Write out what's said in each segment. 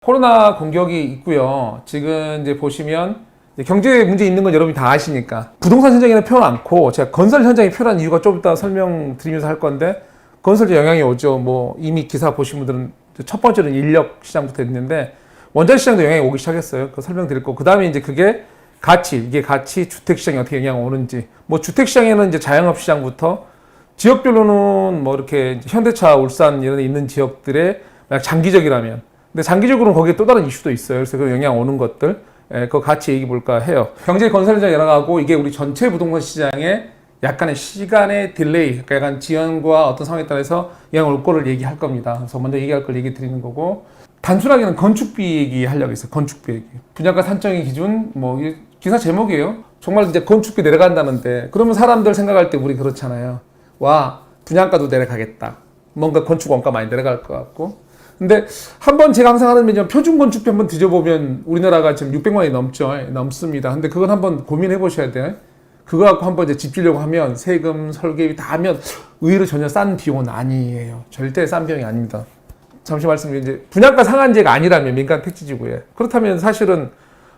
코로나 공격이 있고요. 지금 이제 보시면 경제 문제 있는 건 여러분이 다 아시니까 부동산 현장에는 표현 않고 제가 건설 현장에 표현한 이유가 좀 이따 설명드리면서 할 건데 건설에 영향이 오죠. 뭐 이미 기사 보신 분들은 첫 번째는 인력 시장부터 했는데 원자재 시장도 영향이 오기 시작했어요. 그 설명드릴 거. 그 다음에 이제 그게 이게 같이 주택 시장에 어떻게 영향이 오는지. 뭐 주택 시장에는 이제 자영업 시장부터 지역별로는 뭐 이렇게 현대차, 울산 이런 데 있는 지역들의 만약 장기적이라면 근데 장기적으로는 거기에 또 다른 이슈도 있어요. 그래서 그 영향 오는 것들, 그거 같이 얘기해 볼까 해요. 경제 건설 현장 열어가고 이게 우리 전체 부동산 시장에 약간의 시간의 딜레이, 그러니까 약간 지연과 어떤 상황에 따라서 영향을 올 거를 얘기할 겁니다. 그래서 먼저 얘기할 걸 얘기 드리는 거고, 단순하게는 건축비 얘기 하려고 했어요. 건축비 얘기. 분양가 산정의 기준, 뭐 기사 제목이에요. 정말 이제 건축비 내려간다는데, 그러면 사람들 생각할 때 우리 그렇잖아요. 와, 분양가도 내려가겠다. 뭔가 건축 원가 많이 내려갈 것 같고. 근데 한번 제가 항상 하는 매년 표준 건축비 한번 뒤져보면 우리나라가 지금 600만 원이 넘죠. 넘습니다. 근데 그건 한번 고민해 보셔야 돼요. 그거 갖고 한번 이제 집 지려고 하면 세금, 설계비 다 하면 의외로 전혀 싼 비용은 아니에요. 절대 싼 비용이 아닙니다. 잠시 말씀드리면 이제 분양가 상한제가 아니라면 민간 택지지구에 그렇다면 사실은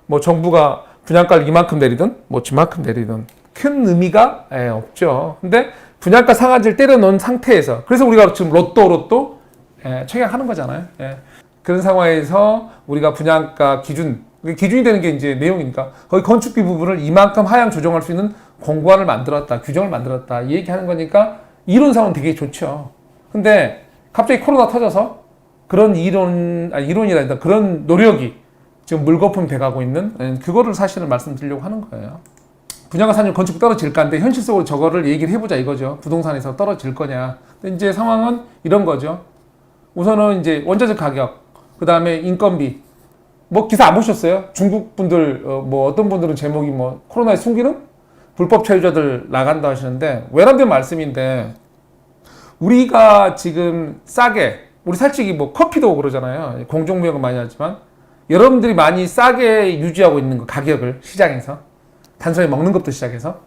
뭐 정부가 분양가를 이만큼 내리든 뭐 저만큼 내리든 큰 의미가 없죠. 근데 분양가 상한제를 때려놓은 상태에서 그래서 우리가 지금 로또 청약하는 거잖아요. 그런 상황에서 우리가 분양가 기준이 되는 게 이제 내용이니까 거기 건축비 부분을 이만큼 하향 조정할 수 있는 공고안을 만들었다, 규정을 만들었다 이 얘기하는 거니까 이론상은 되게 좋죠. 근데 갑자기 코로나 터져서 그런 이론이라 그런 노력이 지금 물거품 돼가고 있는 그거를 사실은 말씀드리려고 하는 거예요. 분양가 산정 건축비 떨어질까인데 현실적으로 저거를 얘기를 해보자 이거죠. 부동산에서 떨어질 거냐. 근데 이제 상황은 이런 거죠. 우선은 이제 원자재 가격, 그 다음에 인건비. 뭐 기사 안 보셨어요? 중국 분들, 뭐 어떤 분들은 제목이 뭐 코로나의 순기능? 불법 체류자들 나간다 하시는데 외람된 말씀인데 우리가 지금 싸게, 우리 솔직히 뭐 커피도 그러잖아요. 공정무역은 많이 하지만 여러분들이 많이 싸게 유지하고 있는 거 가격을 시장에서 단순히 먹는 것부터 시작해서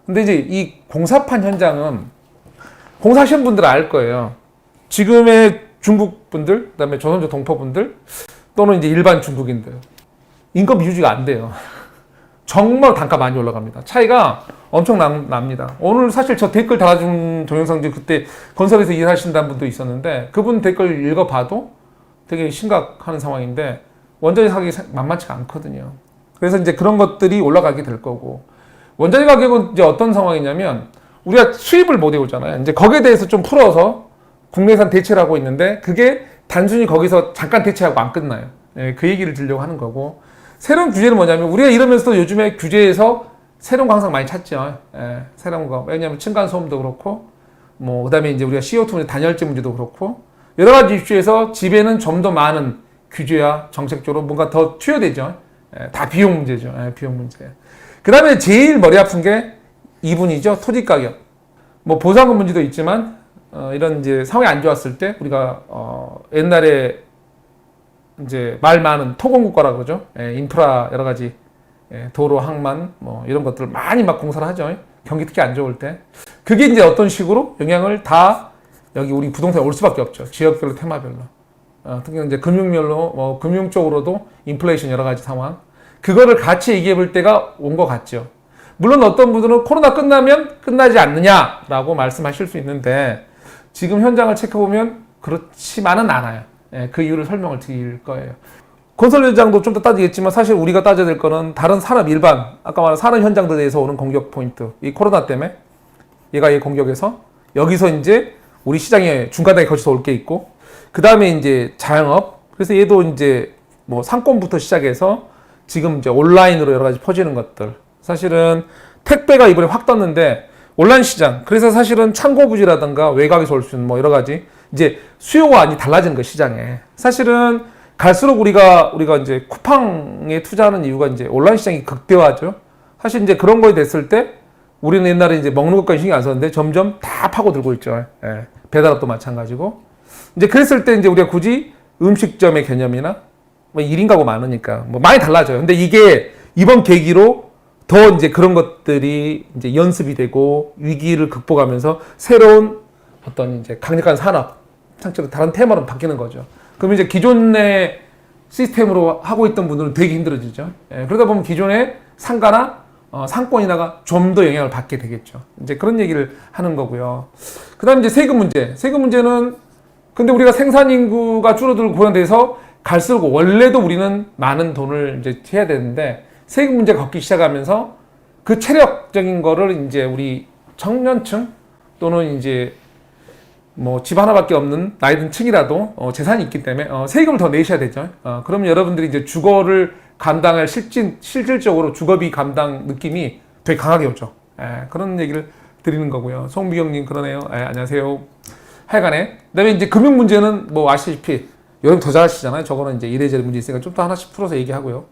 근데 이제 이 공사판 현장은 공사하시는 분들은 알 거예요. 지금의 중국 분들, 그다음에 조선족 동포분들 또는 이제 일반 중국인들 인건비 유지가 안 돼요. 정말 단가 많이 올라갑니다. 차이가 엄청 납니다. 오늘 사실 저 댓글 달아준 동영상 중 그때 건설에서 일하신다는 분도 있었는데 그분 댓글 읽어봐도 되게 심각한 상황인데 원자재 가격이 만만치가 않거든요. 그래서 이제 그런 것들이 올라가게 될 거고 원자재 가격은 이제 어떤 상황이냐면 우리가 수입을 못 해오잖아요. 이제 거기에 대해서 좀 풀어서 국내산 대체를 하고 있는데 그게 단순히 거기서 잠깐 대체하고 안 끝나요. 그 얘기를 드리려고 하는 거고 새로운 규제는 뭐냐면 우리가 이러면서도 요즘에 규제에서 새로운 거 항상 많이 찾죠. 새로운 거. 왜냐하면 층간소음도 그렇고 뭐 그다음에 이제 우리가 CO2 단열재 문제도 그렇고 여러 가지 이슈에서 집에는 좀 더 많은 규제와 정책적으로 뭔가 더 투여되죠. 다 비용 문제죠. 비용 문제. 그다음에 제일 머리 아픈 게 이분이죠. 토지 가격. 뭐 보상금 문제도 있지만 이런 이제 상황이 안 좋았을 때 우리가 옛날에 이제 말 많은 토공국가라 그러죠. 인프라 여러 가지 도로, 항만 뭐 이런 것들을 많이 막 공사를 하죠. 경기 특히 안 좋을 때 그게 이제 어떤 식으로 영향을 다 여기 우리 부동산에 올 수밖에 없죠. 지역별로, 테마별로. 특히 이제 금융별로 뭐 금융 쪽으로도 인플레이션 여러 가지 상황 그거를 같이 얘기해 볼 때가 온 것 같죠. 물론 어떤 분들은 코로나 끝나면 끝나지 않느냐라고 말씀하실 수 있는데 지금 현장을 체크해보면 그렇지만은 않아요. 그 이유를 설명을 드릴 거예요. 건설 현장도 좀 더 따지겠지만 사실 우리가 따져야 될 거는 다른 산업 일반 아까 말한 산업 현장들에 대해서 오는 공격 포인트 이 코로나 때문에 얘가 이 공격에서 여기서 이제 우리 시장에 중간에 거쳐서 올 게 있고 그 다음에 이제 자영업 그래서 얘도 이제 뭐 상권부터 시작해서 지금 이제 온라인으로 여러 가지 퍼지는 것들 사실은 택배가 이번에 확 떴는데 온라인 시장 그래서 사실은 창고 부지라든가 외곽에서 올 수 있는 뭐 여러 가지 이제 수요가 많이 달라진 거 시장에 사실은 갈수록 우리가 이제 쿠팡에 투자하는 이유가 이제 온라인 시장이 극대화죠. 사실 이제 그런 거에 됐을 때 우리는 옛날에 이제 먹는 것까지 신경 안 썼는데 점점 다 파고들고 있죠. 배달업도 마찬가지고 이제 그랬을 때 이제 우리가 굳이 음식점의 개념이나 뭐 1인 가구 많으니까 뭐 많이 달라져요. 근데 이게 이번 계기로 더 이제 그런 것들이 이제 연습이 되고 위기를 극복하면서 새로운 어떤 이제 강력한 산업, 상처로 다른 테마로 바뀌는 거죠. 그럼 이제 기존의 시스템으로 하고 있던 분들은 되게 힘들어지죠. 예, 그러다 보면 기존의 상가나 상권이나가 좀 더 영향을 받게 되겠죠. 이제 그런 얘기를 하는 거고요. 그 다음 이제 세금 문제. 세금 문제는 근데 우리가 생산 인구가 줄어들고 그런 데서 갈수록 원래도 우리는 많은 돈을 이제 해야 되는데 세금 문제가 걷기 시작하면서 그 체력적인 거를 이제 우리 청년층 또는 이제 뭐 집 하나밖에 없는 나이 든 층이라도 재산이 있기 때문에 세금을 더 내셔야 되죠. 그러면 여러분들이 이제 주거를 감당할 실질적으로 주거비 감당 느낌이 되게 강하게 오죠. 그런 얘기를 드리는 거고요. 송미경님 그러네요. 안녕하세요. 하여간에 그다음에 이제 금융 문제는 뭐 아시다시피 여러분 더 잘하시잖아요. 저거는 이제 이래저래 문제 있으니까 좀 더 하나씩 풀어서 얘기하고요.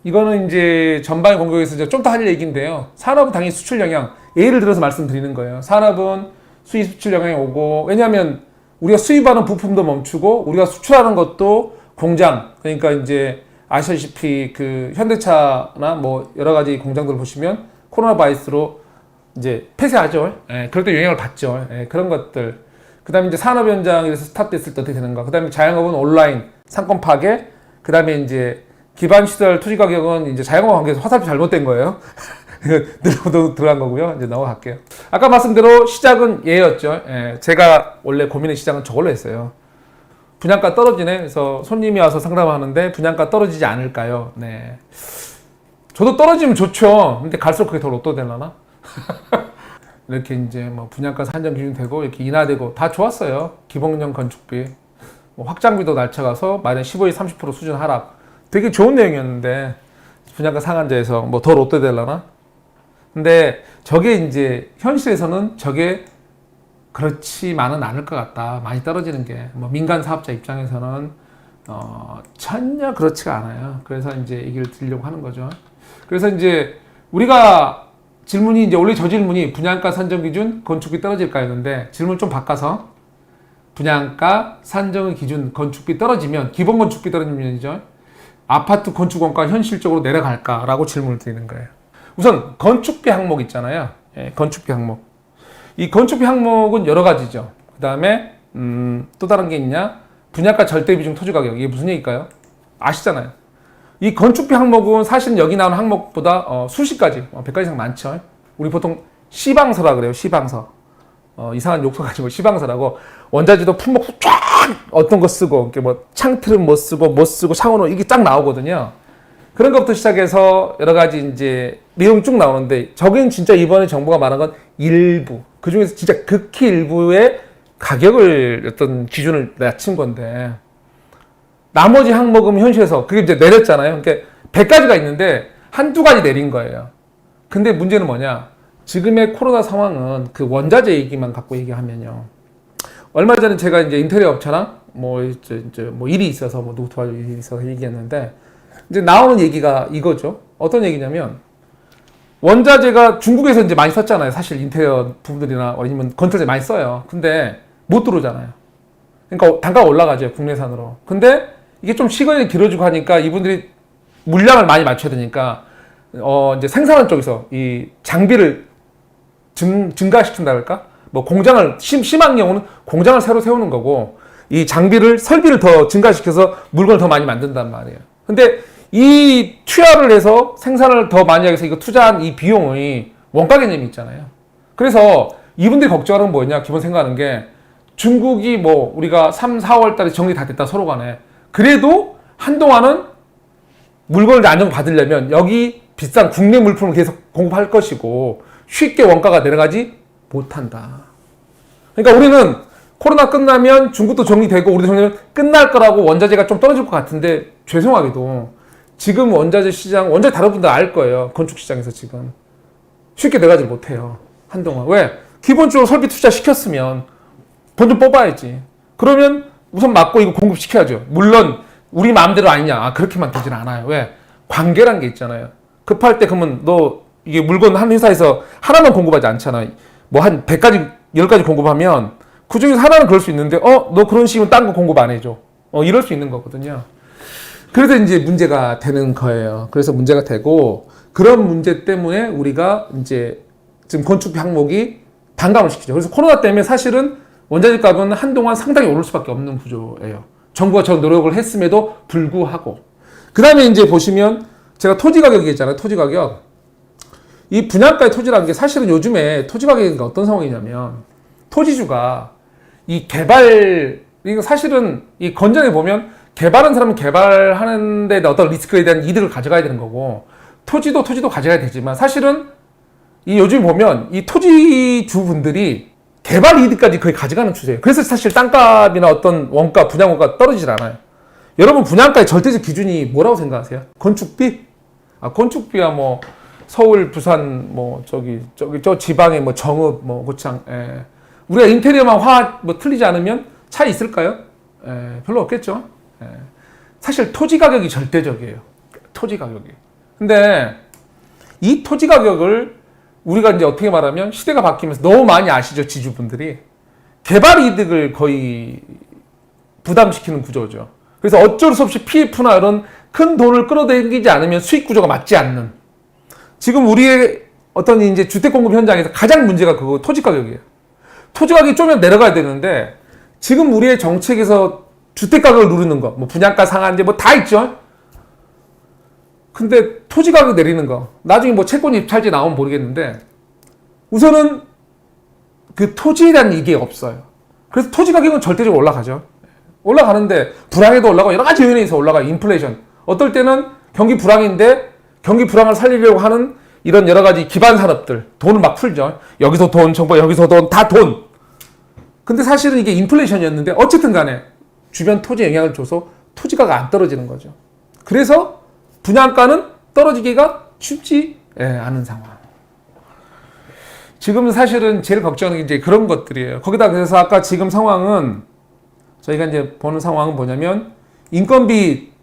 이거는 이제 전반의 공격에서 좀 더 할 얘기인데요. 산업은 당연히 수출 영향. 예를 들어서 말씀드리는 거예요. 산업은 수입 수출 영향이 오고 왜냐하면 우리가 수입하는 부품도 멈추고 우리가 수출하는 것도 공장 그러니까 이제 아시다시피 그 현대차나 뭐 여러 가지 공장들 보시면 코로나 바이러스로 이제 폐쇄하죠. 그럴 때 영향을 받죠. 그런 것들. 그 다음에 이제 산업 현장에서 스탑됐을 때 어떻게 되는가. 그 다음에 자영업은 온라인, 상권 파괴. 그 다음에 이제 기반 시설 토지 가격은 이제 자영업 관계에서 화살표 잘못된 거예요. 늘어도 들어간 거고요. 이제 넘어갈게요. 아까 말씀대로 시작은 얘였죠. 제가 원래 고민의 시작은 저걸로 했어요. 분양가 떨어지네. 그래서 손님이 와서 상담하는데 분양가 떨어지지 않을까요? 네. 저도 떨어지면 좋죠. 근데 갈수록 그게 더 로또 되려나? 이렇게 이제 뭐 분양가 산정 기준 되고 이렇게 인하되고 다 좋았어요. 기본형 건축비, 뭐 확장비도 낮춰가서 마련 15에 30% 수준 하락. 되게 좋은 내용이었는데 분양가 상한제에서 뭐 더 로또 되려나? 근데 저게 이제 현실에서는 저게 그렇지만은 않을 것 같다. 많이 떨어지는 게 뭐 민간 사업자 입장에서는 전혀 그렇지가 않아요. 그래서 이제 얘기를 드리려고 하는 거죠. 그래서 이제 우리가 질문이 이제 원래 저 질문이 분양가 산정 기준 건축비 떨어질까였는데 질문 좀 바꿔서 분양가 산정의 기준 건축비 떨어지면 기본 건축비 떨어지면이죠. 아파트 건축 원가 현실적으로 내려갈까라고 질문을 드리는 거예요. 우선 건축비 항목 있잖아요. 건축비 항목. 이 건축비 항목은 여러 가지죠. 그 다음에 또 다른 게 있냐? 분양가 절대 비중 토지 가격. 이게 무슨 얘기일까요? 아시잖아요. 이 건축비 항목은 사실은 여기 나오는 항목보다 수십 가지, 100가지 이상 많죠. 우리 보통 시방서라 그래요. 시방서. 이상한 욕설 가지고 시방서라고 원자재도 품목 쫙 어떤 거 쓰고 이렇게 뭐 창틀은 뭐 쓰고 창호는 이게 쫙 나오거든요. 그런 것부터 시작해서 여러 가지 이제 내용이 쭉 나오는데 저긴 진짜 이번에 정부가 말한 건 일부. 그 중에서 진짜 극히 일부의 가격을 어떤 기준을 낮춘 건데 나머지 항목은 현실에서 그게 이제 내렸잖아요. 그러니까 100가지가 있는데 한두 가지 내린 거예요. 근데 문제는 뭐냐? 지금의 코로나 상황은 그 원자재 얘기만 갖고 얘기하면요. 얼마 전에 제가 이제 인테리어 업체랑 뭐 일이 있어서 뭐 누구 도와줄 일이 있어서 얘기했는데 이제 나오는 얘기가 이거죠. 어떤 얘기냐면 원자재가 중국에서 이제 많이 썼잖아요. 사실 인테리어 부분들이나 아니면 건설재 많이 써요. 근데 못 들어오잖아요. 그러니까 단가가 올라가죠. 국내산으로. 근데 이게 좀 시간이 길어지고 하니까 이분들이 물량을 많이 맞춰야 되니까 이제 생산하는 쪽에서 이 장비를 증가시킨다 할까? 뭐 공장을 심한 경우는 공장을 새로 세우는 거고 이 장비를 설비를 더 증가시켜서 물건을 더 많이 만든단 말이에요. 근데 이 투여를 해서 생산을 더 많이 하기 위해서 이거 투자한 이 비용이 원가 개념이 있잖아요. 그래서 이분들이 걱정하는 건 뭐냐? 기본 생각하는 게 중국이 뭐 우리가 3, 4월 달에 정리 다 됐다 서로 간에 그래도 한동안은 물건을 안정받으려면 여기 비싼 국내 물품을 계속 공급할 것이고 쉽게 원가가 내려가지 못한다. 그러니까 우리는 코로나 끝나면 중국도 정리되고 우리도 정리되면 끝날 거라고 원자재가 좀 떨어질 것 같은데 죄송하게도 지금 원자재 시장, 원자재 다른 분들 알 거예요. 건축 시장에서 지금 쉽게 내려가지 못해요. 한동안. 왜? 기본적으로 설비 투자 시켰으면 돈 좀 뽑아야지. 그러면 우선 맞고 이거 공급시켜야죠. 물론 우리 마음대로 아니냐. 그렇게만 되진 않아요. 왜? 관계란 게 있잖아요. 급할 때 그러면 너 이게 물건 한 회사에서 하나만 공급하지 않잖아. 뭐 한 100가지, 10가지 공급하면 그 중에서 하나는 그럴 수 있는데 너 그런 식이면 딴 거 공급 안 해줘. 이럴 수 있는 거거든요. 그래서 이제 문제가 되는 거예요. 그래서 문제가 되고 그런 문제 때문에 우리가 이제 지금 건축비 항목이 반감을 시키죠. 그래서 코로나 때문에 사실은 원자재 값은 한동안 상당히 오를 수밖에 없는 구조예요. 정부가 저 노력을 했음에도 불구하고. 그 다음에 이제 보시면 제가 토지 가격 얘기했잖아요. 토지 가격. 이 분양가의 토지라는 게 사실은 요즘에 토지 가격이 어떤 상황이냐면 토지주가 이 개발, 이거 사실은 이 건전에 보면 개발한 사람은 개발하는데 어떤 리스크에 대한 이득을 가져가야 되는 거고 토지도 가져가야 되지만 사실은 이 요즘 보면 이 토지주분들이 개발 이득까지 거의 가져가는 추세예요. 그래서 사실 땅값이나 어떤 원가, 분양원가가 떨어지질 않아요. 여러분 분양가의 절대적 기준이 뭐라고 생각하세요? 건축비? 건축비야 뭐 서울, 부산, 뭐 저 지방의 뭐 정읍, 뭐 고창, 우리가 인테리어만 뭐 틀리지 않으면 차이 있을까요? 별로 없겠죠. 사실 토지 가격이 절대적이에요. 토지 가격이. 근데 이 토지 가격을 우리가 이제 어떻게 말하면 시대가 바뀌면서 너무 많이 아시죠, 지주분들이. 개발 이득을 거의 부담시키는 구조죠. 그래서 어쩔 수 없이 PF나 이런 큰 돈을 끌어당기지 않으면 수익 구조가 맞지 않는. 지금 우리의 어떤 이제 주택 공급 현장에서 가장 문제가 그거 토지 가격이에요. 토지 가격이 좀 내려가야 되는데 지금 우리의 정책에서 주택 가격을 누르는 거, 뭐 분양가 상한제 뭐 다 있죠. 근데 토지 가격 내리는 거, 나중에 뭐 채권 입찰제 나오면 모르겠는데 우선은 그 토지에 대한 이게 없어요. 그래서 토지 가격은 절대적으로 올라가죠. 올라가는데 불황에도 올라가고 여러 가지 요인에 있어 올라가요. 인플레이션. 어떨 때는 경기 불황인데 경기 불황을 살리려고 하는 이런 여러 가지 기반 산업들 돈을 막 풀죠. 여기서 돈, 정부 여기서 돈, 다 돈. 근데 사실은 이게 인플레이션이었는데 어쨌든 간에 주변 토지에 영향을 줘서 토지가가 안 떨어지는 거죠. 그래서 분양가는 떨어지기가 쉽지 않은 상황. 지금 사실은 제일 걱정하는 게 이제 그런 것들이에요. 거기다 그래서 아까 지금 상황은 저희가 이제 보는 상황은 뭐냐면 인건비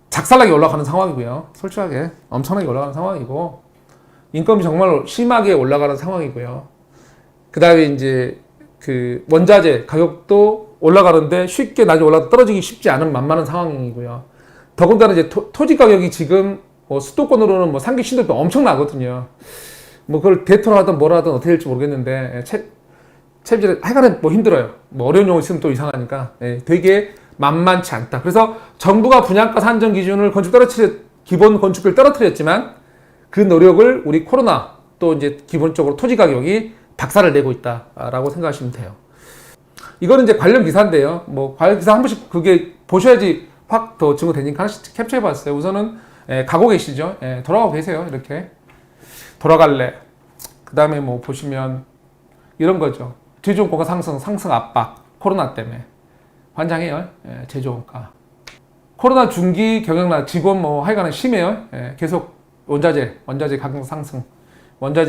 작살나게 올라가는 상황이고요. 솔직하게 엄청나게 올라가는 상황이고 인건비 정말 심하게 올라가는 상황이고요. 그 다음에 이제 그 원자재 가격도 올라가는데 쉽게 나중에 올라가 떨어지기 쉽지 않은 만만한 상황이고요. 더군다나 이제 토지 가격이 지금 뭐 수도권으로는 뭐 상기 신도도 엄청나거든요. 뭐 그걸 대토를 하든 뭐라 하든 어떻게 될지 모르겠는데 채비를 하여간에 뭐 힘들어요. 뭐 어려운 용어 있으면 또 이상하니까 되게 만만치 않다. 그래서 정부가 분양가 산정 기준을 기본 건축비를 떨어뜨렸지만 그 노력을 우리 코로나 또 이제 기본적으로 토지 가격이 박살을 내고 있다라고 생각하시면 돼요. 이거는 이제 관련 기사인데요. 뭐 관련 기사 한 번씩 그게 보셔야지 확 더 증거되니까 하나씩 캡처해 봤어요. 우선은 가고 계시죠. 돌아가고 계세요. 이렇게 돌아갈래. 그 다음에 뭐 보시면 이런 거죠. 제조원가 상승 압박. 코로나 때문에 환장해요. 제조원가. 코로나 중기 경영난 직원 뭐 하여간에 심해요. 계속 원자재 가격 상승.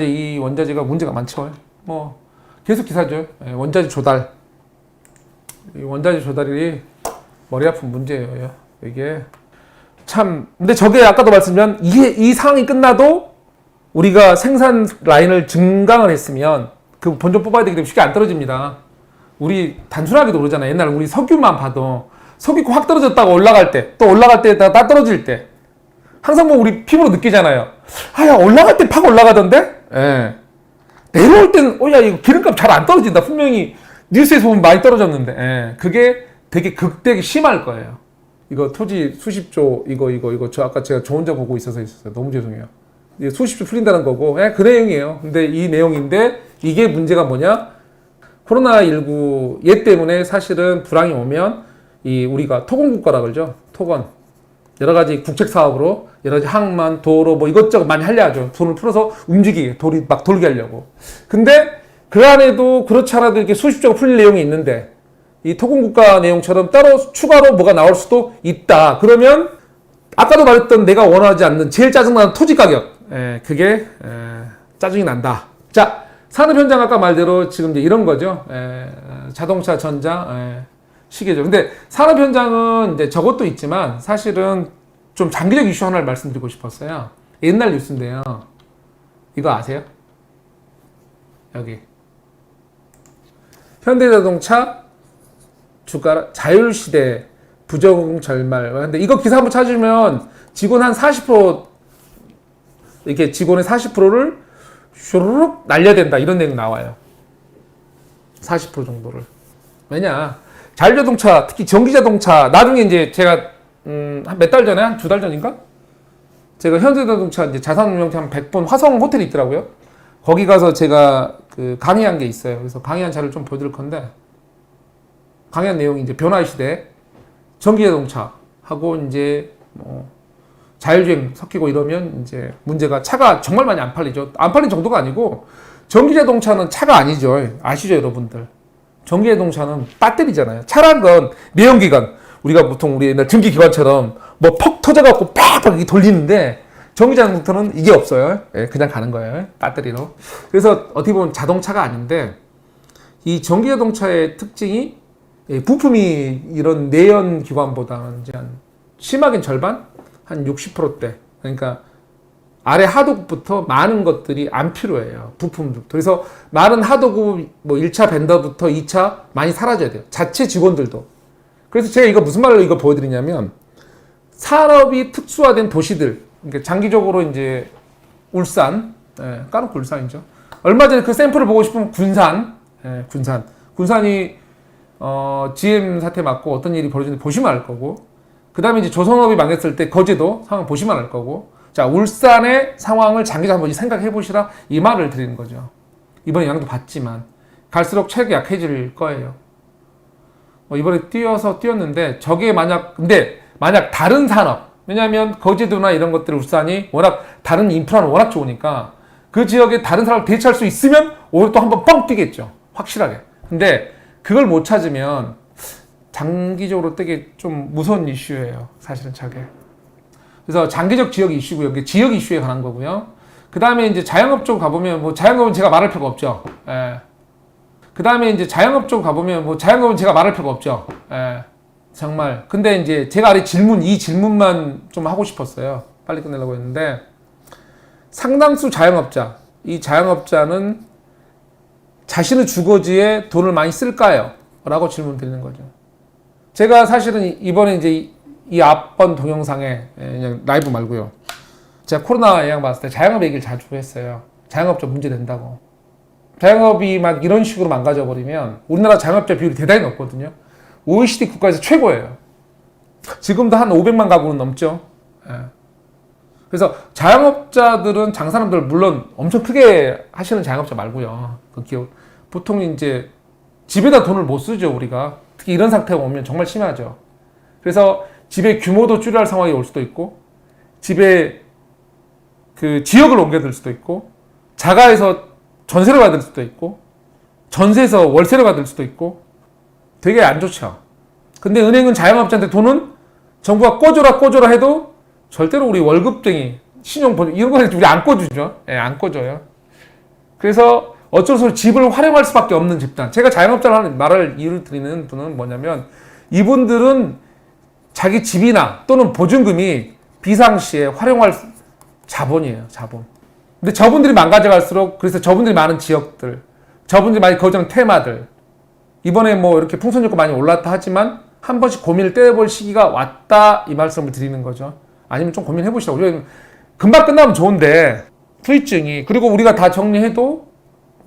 이 원자재가 문제가 많죠. 뭐 계속 기사죠. 원자재 조달. 이 원자재 조달이 머리 아픈 문제예요. 이게 참. 근데 저게 아까도 말씀드린 이 상황이 끝나도 우리가 생산 라인을 증강을 했으면 그 본전 뽑아야 되기 때문에 쉽게 안 떨어집니다. 우리 단순하게도 그러잖아요. 옛날 우리 석유만 봐도 석유 확 떨어졌다가 올라갈 때 또 올라갈 때다 떨어질 때 항상 뭐 우리 피부로 느끼잖아요. 야 올라갈 때 팍 올라가던데? 내려올 때는 야 이거 기름값 잘 안 떨어진다. 분명히 뉴스에서 보면 많이 떨어졌는데 그게 되게 극되게 심할 거예요. 이거 토지 수십조 이거 저 아까 제가 저 혼자 보고 있었어요. 너무 죄송해요. 수십조 풀린다는 거고 그 내용이에요. 근데 이 내용인데 이게 문제가 뭐냐? 코로나19 얘 때문에 사실은 불황이 오면 이 우리가 토건국가라 그러죠. 토건. 여러 가지 국책 사업으로 여러 가지 항만, 도로 뭐 이것저것 많이 하려 하죠. 돈을 풀어서 움직이게, 돌이 막 돌게 하려고. 근데 그 안에도 그렇지 않아도 이렇게 수십조가 풀릴 내용이 있는데 이 토건국가 내용처럼 따로 추가로 뭐가 나올 수도 있다. 그러면 아까도 말했던 내가 원하지 않는 제일 짜증나는 토지 가격. 그게 짜증이 난다. 자, 산업 현장 아까 말대로 지금 이제 이런 거죠. 자동차, 전자, 시계죠. 근데 산업 현장은 이제 저것도 있지만 사실은 좀 장기적 이슈 하나를 말씀드리고 싶었어요. 옛날 뉴스인데요. 이거 아세요? 여기. 현대자동차 주가 자율시대 부정 절말. 근데 이거 기사 한번 찾으면 직원 한 40% 이렇게 직원의 40%를 슈르륵 날려야 된다 이런 내용 나와요. 40% 정도를. 왜냐? 자율자동차, 특히 전기자동차, 나중에 이제 제가 한 몇 달 전에, 한 2달 전인가? 제가 현대자동차 이제 자산운용체 한 100번 화성 호텔이 있더라고요. 거기 가서 제가 그 강의한 게 있어요. 그래서 강의한 자료를 좀 보여드릴 건데, 강의한 내용이 이제 변화의 시대, 전기자동차하고 이제 뭐 자율주행 섞이고 이러면 이제 문제가 차가 정말 많이 안 팔리죠. 안 팔린 정도가 아니고 전기자동차는 차가 아니죠. 아시죠, 여러분들? 전기자동차는 배터리잖아요. 차란 건 내연기관. 우리가 보통 우리 옛날 전기기관처럼 뭐 퍽 터져갖고 팍팍 돌리는데 전기자동차는 이게 없어요. 예, 그냥 가는 거예요. 배터리로. 그래서 어떻게 보면 자동차가 아닌데 이 전기자동차의 특징이 부품이 이런 내연기관보다는 이제 한 심하게 절반? 한 60%대. 그러니까 아래 하도급부터 많은 것들이 안 필요해요. 부품도. 그래서 많은 하도급, 뭐 1차 벤더부터 2차 많이 사라져야 돼요. 자체 직원들도. 그래서 제가 이거 무슨 말로 이거 보여드리냐면, 산업이 특수화된 도시들, 그러니까 장기적으로 이제 울산, 까놓고 울산이죠. 얼마 전에 그 샘플을 보고 싶으면 군산, 군산. 군산이, GM 사태 맞고 어떤 일이 벌어지는지 보시면 알 거고, 그 다음에 이제 조선업이 망했을 때 거제도 상황 보시면 알 거고, 자, 울산의 상황을 장기적으로 한번 생각해 보시라 이 말을 드리는 거죠. 이번에 영향도 받지만 갈수록 체력이 약해질 거예요. 이번에 뛰었는데 저게 근데 만약 다른 산업, 왜냐하면 거제도나 이런 것들 울산이 워낙 다른 인프라는 워낙 좋으니까 그 지역에 다른 산업을 대체할 수 있으면 오히려 또 한번 뻥 뛰겠죠. 확실하게. 근데 그걸 못 찾으면 장기적으로 되게 좀 무서운 이슈예요. 사실은 저게. 그래서 장기적 지역 이슈고요. 이게 지역 이슈에 관한 거고요. 그 다음에 이제 자영업 쪽 가보면 뭐 자영업은 제가 말할 필요가 없죠. 예. 그 다음에 이제 자영업 쪽 가보면 뭐 자영업은 제가 말할 필요가 없죠. 예. 정말. 근데 이제 제가 아래 이 질문만 좀 하고 싶었어요. 빨리 끝내려고 했는데, 상당수 자영업자, 이 자영업자는 자신의 주거지에 돈을 많이 쓸까요? 라고 질문 드리는 거죠. 제가 사실은 이번에 이제 이 앞번 동영상에 그냥 라이브 말고요. 제가 코로나 영향 받았을 때 자영업 얘기를 자주 했어요. 자영업자 문제 된다고. 자영업이 막 이런 식으로 망가져 버리면 우리나라 자영업자 비율이 대단히 높거든요. OECD 국가에서 최고예요. 지금도 한 500만 가구는 넘죠. 예. 그래서 자영업자들은 장사람들 물론 엄청 크게 하시는 자영업자 말고요. 그 기업 보통 이제 집에다 돈을 못 쓰죠, 우리가. 특히 이런 상태가 오면 정말 심하죠. 그래서 집의 규모도 줄여야 할 상황이 올 수도 있고, 집에 그 지역을 옮겨들 수도 있고, 자가에서 전세를 받을 수도 있고, 전세에서 월세를 받을 수도 있고, 되게 안 좋죠. 근데 은행은 자영업자한테 돈은 정부가 꿔줘라 해도 절대로 우리 월급쟁이, 신용 보증, 이런 거는 우리 안 꿔주죠. 예, 안 꿔줘요. 그래서 어쩔 수 없이 집을 활용할 수밖에 없는 집단. 제가 자영업자라는 말을 이유를 드리는 분은 뭐냐면, 이분들은 자기 집이나 또는 보증금이 비상시에 활용할 자본이에요, 자본. 근데 저분들이 망가져갈수록, 그래서 저분들이 많은 지역들, 저분들이 많이 거주하는 테마들, 이번에 뭐 이렇게 풍선 효과 많이 올랐다 하지만 한 번씩 고민을 떼볼 시기가 왔다, 이 말씀을 드리는 거죠. 아니면 좀 고민해보시라고. 금방 끝나면 좋은데 후유증이, 그리고 우리가 다 정리해도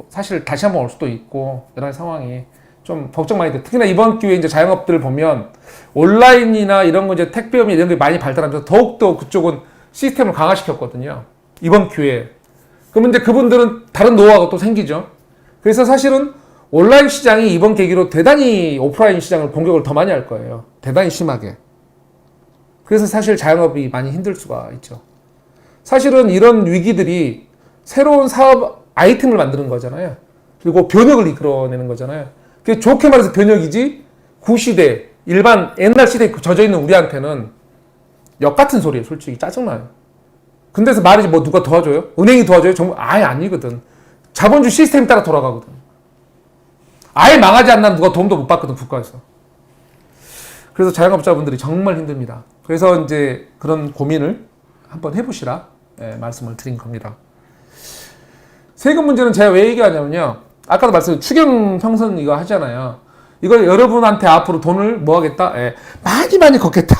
사실 다시 한번 올 수도 있고, 여러 가지 상황이 좀 걱정 많이 돼. 특히나 이번 기회에 이제 자영업들을 보면 온라인이나 이런 거 이제 택배업이 이런 게 많이 발달하면서 더욱더 그쪽은 시스템을 강화시켰거든요. 이번 기회에. 그러면 이제 그분들은 다른 노하우가 또 생기죠. 그래서 사실은 온라인 시장이 이번 계기로 대단히 오프라인 시장을 공격을 더 많이 할 거예요. 대단히 심하게. 그래서 사실 자영업이 많이 힘들 수가 있죠. 사실은 이런 위기들이 새로운 사업 아이템을 만드는 거잖아요. 그리고 변혁을 이끌어내는 거잖아요. 그게 좋게 말해서 변혁이지, 구시대, 일반 옛날 시대에 젖어있는 우리한테는 역 같은 소리예요. 솔직히 짜증나요. 근데서 말이지 뭐 누가 도와줘요? 은행이 도와줘요? 정말 아예 아니거든. 자본주의 시스템 따라 돌아가거든. 아예 망하지 않는 누가 도움도 못 받거든, 국가에서. 그래서 자영업자분들이 정말 힘듭니다. 그래서 이제 그런 고민을 한번 해보시라 말씀을 드린 겁니다. 세금 문제는 제가 왜 얘기하냐면요. 아까도 말씀드린 추경 평선 이거 하잖아요. 이거 여러분한테 앞으로 돈을 뭐 하겠다? 많이 걷겠다.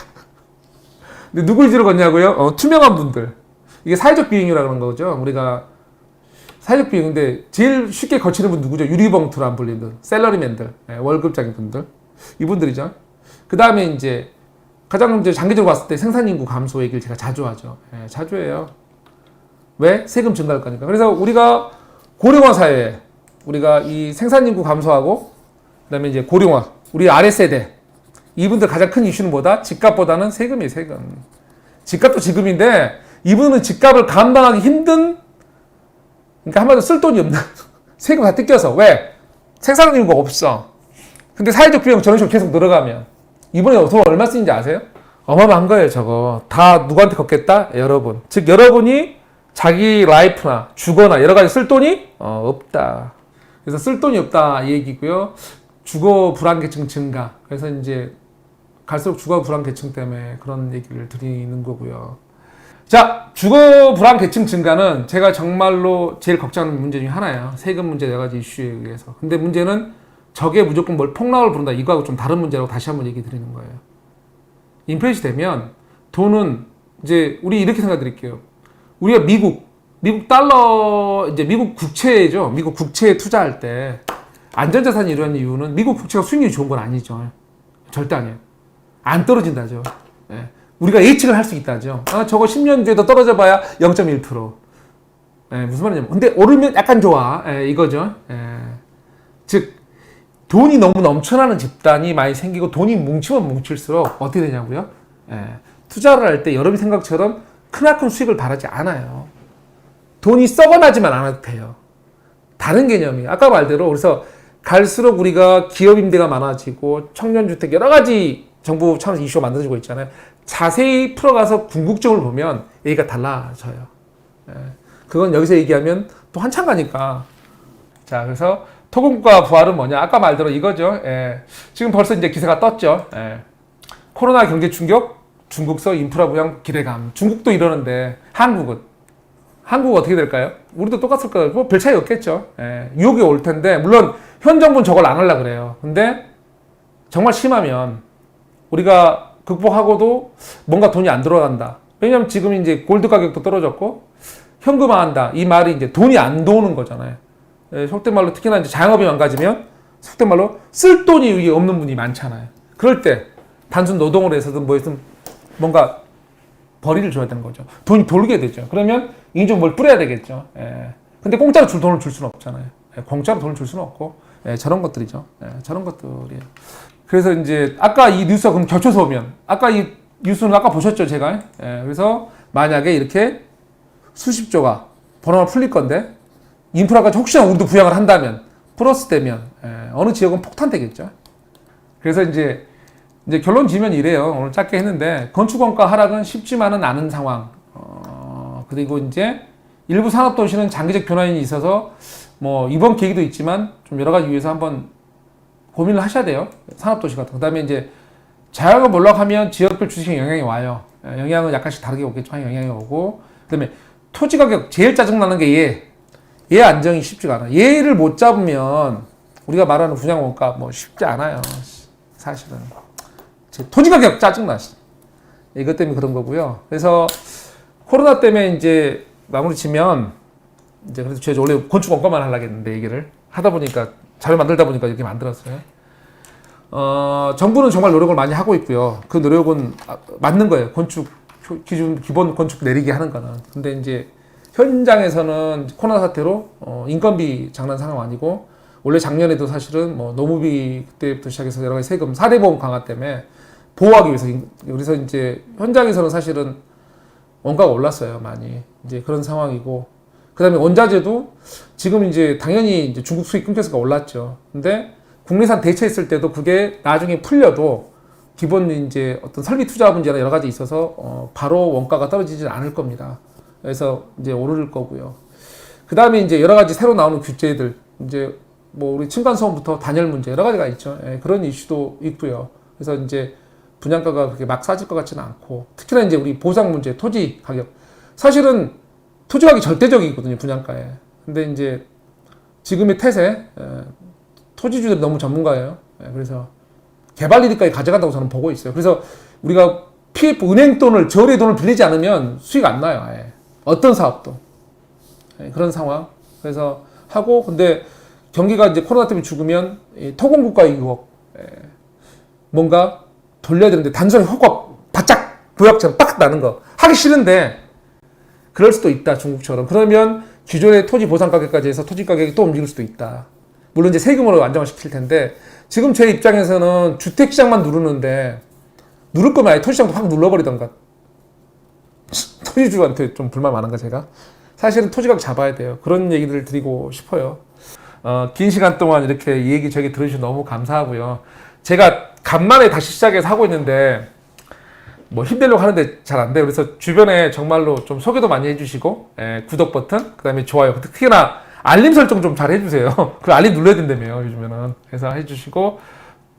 근데 누굴 위주로 걷냐고요? 투명한 분들. 이게 사회적 비용이라고 하는 거죠. 우리가 사회적 비용인데 제일 쉽게 거치는 분 누구죠? 유리봉투로 안 불리는 샐러리맨들, 월급장인 분들. 이분들이죠. 그 다음에 이제 가장 이제 장기적으로 봤을 때 생산인구 감소 얘기를 제가 자주 하죠. 예, 자주 해요. 왜? 세금 증가할 거니까. 그래서 우리가 고령화 사회에 우리가 이 생산인구 감소하고 그다음에 이제 고령화, 우리 아랫세대 이분들 가장 큰 이슈는 뭐다? 집값보다는 세금이에요, 세금. 집값도 지금인데 이분은 집값을 감당하기 힘든, 그러니까 한마디로 쓸 돈이 없는 세금 다 뜯겨서. 왜? 생산인구가 없어. 근데 사회적 비용 저런 식으로 계속 늘어가면 이번에 돈 얼마 쓰는지 아세요? 어마어마한 거예요, 저거. 다 누구한테 걷겠다? 여러분. 즉 여러분이 자기 라이프나 주거나 여러 가지 쓸 돈이 없다. 그래서 쓸 돈이 없다 이 얘기고요. 주거 불안계층 증가. 그래서 이제 갈수록 주거 불안계층 때문에 그런 얘기를 드리는 거고요. 자, 주거 불안계층 증가는 제가 정말로 제일 걱정하는 문제 중에 하나예요. 세금 문제 여러 가지 이슈에 의해서. 근데 문제는 저게 무조건 뭘 폭락을 부른다. 이거하고 좀 다른 문제라고 다시 한번 얘기 드리는 거예요. 인플레이션 되면 돈은 이제 우리 이렇게 생각 드릴게요. 우리가 미국 달러, 이제 미국 국채죠. 미국 국채에 투자할 때 안전자산이 이러한 이유는 미국 국채가 수익률이 좋은 건 아니죠. 절대 아니에요. 안 떨어진다죠. 예. 우리가 예측을 할 수 있다죠. 저거 10년 뒤에 더 떨어져 봐야 0.1%. 예, 무슨 말이냐면. 근데 오르면 약간 좋아. 예, 이거죠. 예. 즉, 돈이 너무 넘쳐나는 집단이 많이 생기고 돈이 뭉치면 뭉칠수록 어떻게 되냐고요? 예. 투자를 할 때 여러분 생각처럼 크나큰 수익을 바라지 않아요. 돈이 썩어나지만 않아도 돼요. 다른 개념이에요. 아까 말대로 그래서 갈수록 우리가 기업 임대가 많아지고 청년주택 여러 가지 정부 차원에서 이슈가 만들어지고 있잖아요. 자세히 풀어가서 궁극적으로 보면 얘기가 달라져요. 예. 그건 여기서 얘기하면 또 한참 가니까. 자, 그래서 토건국가 부활은 뭐냐? 아까 말대로 이거죠. 예. 지금 벌써 이제 기세가 떴죠. 예. 코로나 경제 충격, 중국서 인프라 부양 기대감. 중국도 이러는데 한국은 어떻게 될까요? 우리도 똑같을 거예요. 뭐 별 차이 없겠죠. 예. 유혹이 올 텐데 물론 현 정부는 저걸 안 하려고 그래요. 근데 정말 심하면 우리가 극복하고도 뭔가 돈이 안 들어간다. 왜냐면 지금 이제 골드 가격도 떨어졌고 현금화한다. 이 말이 이제 돈이 안 도는 거잖아요. 예, 속된 말로 특히나 이제 자영업이 망가지면 속된 말로 쓸 돈이 없는 분이 많잖아요. 그럴 때 단순 노동을 해서든 뭐 해서든 뭔가 벌이를 줘야 되는 거죠. 돈이 돌게 되죠. 그러면 인종 뭘 뿌려야 되겠죠. 예. 근데 공짜로 돈을 줄 수는 없잖아요. 예, 공짜로 돈을 줄 수는 없고 예, 저런 것들이죠. 예, 저런 것들이에요. 그래서 이제 아까 이 뉴스가 그럼 겹쳐서 오면 아까 이 뉴스는 아까 보셨죠, 제가. 예, 그래서 만약에 이렇게 수십조가 번호가 풀릴 건데 인프라가 혹시나 우리도 부양을 한다면 플러스 되면 어느 지역은 폭탄되겠죠. 그래서 이제 결론 지면 이래요. 오늘 짧게 했는데 건축원가 하락은 쉽지만은 않은 상황. 그리고 이제 일부 산업도시는 장기적 변화인이 있어서 뭐 이번 계기도 있지만 좀 여러 가지 이유에서 한번 고민을 하셔야 돼요. 산업도시 같은. 그다음에 이제 자영업 몰락하면 지역별 주식에 영향이 와요. 영향은 약간씩 다르게 오겠지만 영향이 오고. 그다음에 토지 가격 제일 짜증나는 게 얘 안정이 쉽지가 않아. 얘를 못 잡으면 우리가 말하는 분양 원가 뭐 쉽지 않아요. 사실은. 토지 가격 짜증나. 이것 때문에 그런 거고요. 그래서 코로나 때문에 이제 마무리 치면 이제 그래서 제가 원래 건축 원가만 하려고 했는데 얘기를 하다 보니까 자료 만들다 보니까 이렇게 만들었어요. 정부는 정말 노력을 많이 하고 있고요. 그 노력은 맞는 거예요. 건축 기본 건축 내리게 하는 거는. 근데 이제 현장에서는 코로나 사태로 인건비 장난 상황 아니고 원래 작년에도 사실은 뭐 노무비 그때부터 시작해서 여러 가지 세금 4대 보험 강화 때문에 보호하기 위해서 그래서 이제 현장에서는 사실은 원가가 올랐어요, 많이. 이제 그런 상황이고. 그다음에 원자재도 지금 이제 당연히 이제 중국 수입 끊겨서가 올랐죠. 근데 국내산 대체했을 때도 그게 나중에 풀려도 기본 이제 어떤 설비 투자 문제나 여러 가지 있어서 바로 원가가 떨어지진 않을 겁니다. 그래서 이제 오를 거고요. 그다음에 이제 여러 가지 새로 나오는 규제들 이제 뭐 우리 층간소음부터 단열 문제 여러 가지가 있죠. 예, 그런 이슈도 있고요. 그래서 이제 분양가가 그렇게 막 싸질 것 같지는 않고 특히나 이제 우리 보상 문제, 토지 가격 사실은 토지 가격이 절대적이거든요, 분양가에. 근데 이제 지금의 태세 토지주들이 너무 전문가예요. 예, 그래서 개발이득까지 가져간다고 저는 보고 있어요. 그래서 우리가 PF 은행 돈을 저울의 돈을 빌리지 않으면 수익 안 나요, 아예. 어떤 사업도. 예, 그런 상황. 그래서 하고 근데 경기가 이제 코로나 때문에 죽으면 토건국가 2억. 예. 뭔가 돌려야 되는데 단순히 허가 바짝 도약처럼 빡 나는 거 하기 싫은데 그럴 수도 있다 중국처럼. 그러면 기존의 토지 보상 가격까지 해서 토지 가격이 또 움직일 수도 있다. 물론 이제 세금으로 안정화시킬 텐데 지금 제 입장에서는 주택시장만 누르는데 누를 거면 아예 토지시장도 확 눌러버리던가. 토지주한테 좀 불만 많은가 제가? 사실은 토지가격 잡아야 돼요. 그런 얘기들을 드리고 싶어요. 긴 시간 동안 이렇게 이 얘기 저기 들으셔서 너무 감사하고요. 제가 간만에 다시 시작해서 하고 있는데 뭐 힘내려고 하는데 잘 안 돼요. 그래서 주변에 정말로 좀 소개도 많이 해주시고 구독 버튼, 그 다음에 좋아요, 특히나 알림 설정 좀 잘 해주세요. 그 알림 눌러야 된다며요 요즘에는. 그래서 해주시고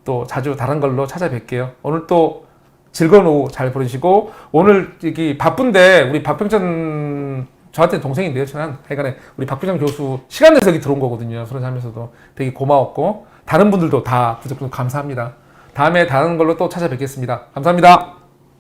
또 자주 다른 걸로 찾아뵐게요. 오늘 또 즐거운 오후 잘 보내시고, 오늘 여기 바쁜데 우리 박병찬 저한테 동생인데요. 저는 하여간에 우리 박병찬 교수 시간 내서 여기 들어온 거거든요. 서로 하면서도 되게 고마웠고 다른 분들도 다 구독 감사합니다. 다음에 다른 걸로 또 찾아뵙겠습니다. 감사합니다.